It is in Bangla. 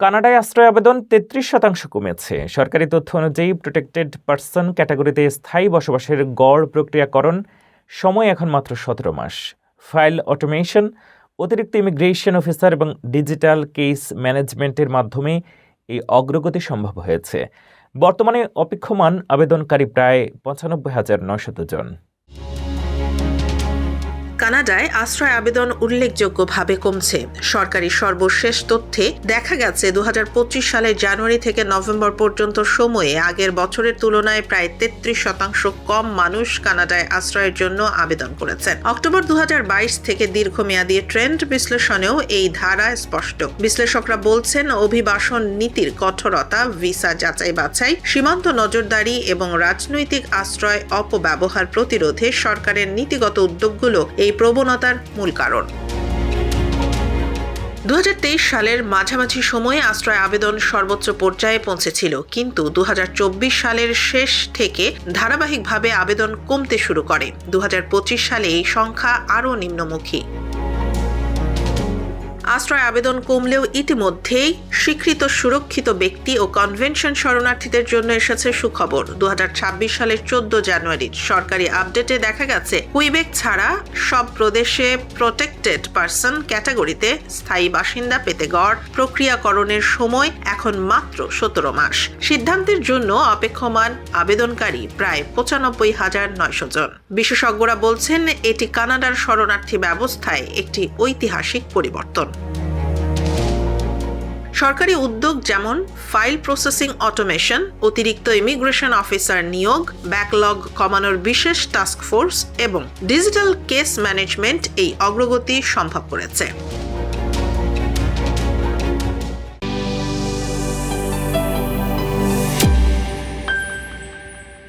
কানাডায় আশ্রয় আবেদন ৩৩% কমেছে। সরকারি তথ্য অনুযায়ী প্রোটেক্টেড পার্সন ক্যাটাগরিতে স্থায়ী বসবাসের গড় প্রক্রিয়াকরণ সময় এখন মাত্র ১৭ মাস। ফাইল অটোমেশন, অতিরিক্ত ইমিগ্রেশন অফিসার এবং ডিজিটাল কেস ম্যানেজমেন্টের মাধ্যমে এই অগ্রগতি সম্ভব হয়েছে। বর্তমানে অপেক্ষমান আবেদনকারী প্রায় ৯৫,৯০০ জন। কানাডায় আশ্রয় আবেদন উল্লেখযোগ্যভাবে কমছে। সরকারি সর্বশেষ তথ্যে দেখা গেছে ২০২৫ সালের জানুয়ারি থেকে নভেম্বর পর্যন্ত সময়ে আগের বছরের তুলনায় প্রায় ৩৩% কম মানুষ কানাডায় আশ্রয়ের জন্য আবেদন করেছেন। অক্টোবর ২০২২ থেকে দীর্ঘমেয়াদী ট্রেন্ড বিশ্লেষণেও এই ধারা স্পষ্ট। বিশ্লেষকরা বলছেন, অভিবাসন নীতির কঠোরতা, ভিসা যাচাই বাছাই, সীমান্ত নজরদারি এবং রাজনৈতিক আশ্রয় অপব্যবহার প্রতিরোধে সরকারের নীতিগত উদ্যোগগুলো এই প্রবণতার মূল কারণ। ২০২৩ সালের মাঝামাঝি সময়ে আশ্রয় আবেদন সর্বোচ্চ পর্যায়ে পৌঁছেছিল, কিন্তু ২০২৪ সালের শেষ থেকে ধারাবাহিকভাবে আবেদন কমতে শুরু করে। ২০২৫ সালে এই সংখ্যা আরও নিম্নমুখী। আশ্রয় আবেদন কমলেও ইতিমধ্যেই স্বীকৃত সুরক্ষিত ব্যক্তি ও কনভেনশন শরণার্থীদের জন্য এসেছে সুখবর। ২০২৬ সালের ১৪ জানুয়ারির সরকারি আপডেটে দেখা গেছে, কুইবেক ছাড়া সব প্রদেশে প্রোটেক্টেড পার্সন ক্যাটাগরিতে স্থায়ী বাসিন্দা পেতে গড় প্রক্রিয়াকরণের সময় এখন মাত্র ১৭ মাস। সিদ্ধান্তের জন্য অপেক্ষমান আবেদনকারী প্রায় ৯৫,৯০০ জন। বিশেষজ্ঞরা বলছেন, এটি কানাডার শরণার্থী ব্যবস্থায় একটি ঐতিহাসিক পরিবর্তন। সরকারি উদ্যোগ যেমন ফাইল প্রসেসিং অটোমেশন, অতিরিক্ত ইমিগ্রেশন অফিসার নিয়োগ, ব্যাকলগ কমানোর বিশেষ টাস্ক ফোর্স এবং ডিজিটাল কেস ম্যানেজমেন্ট এই অগ্রগতি সম্ভব করেছে।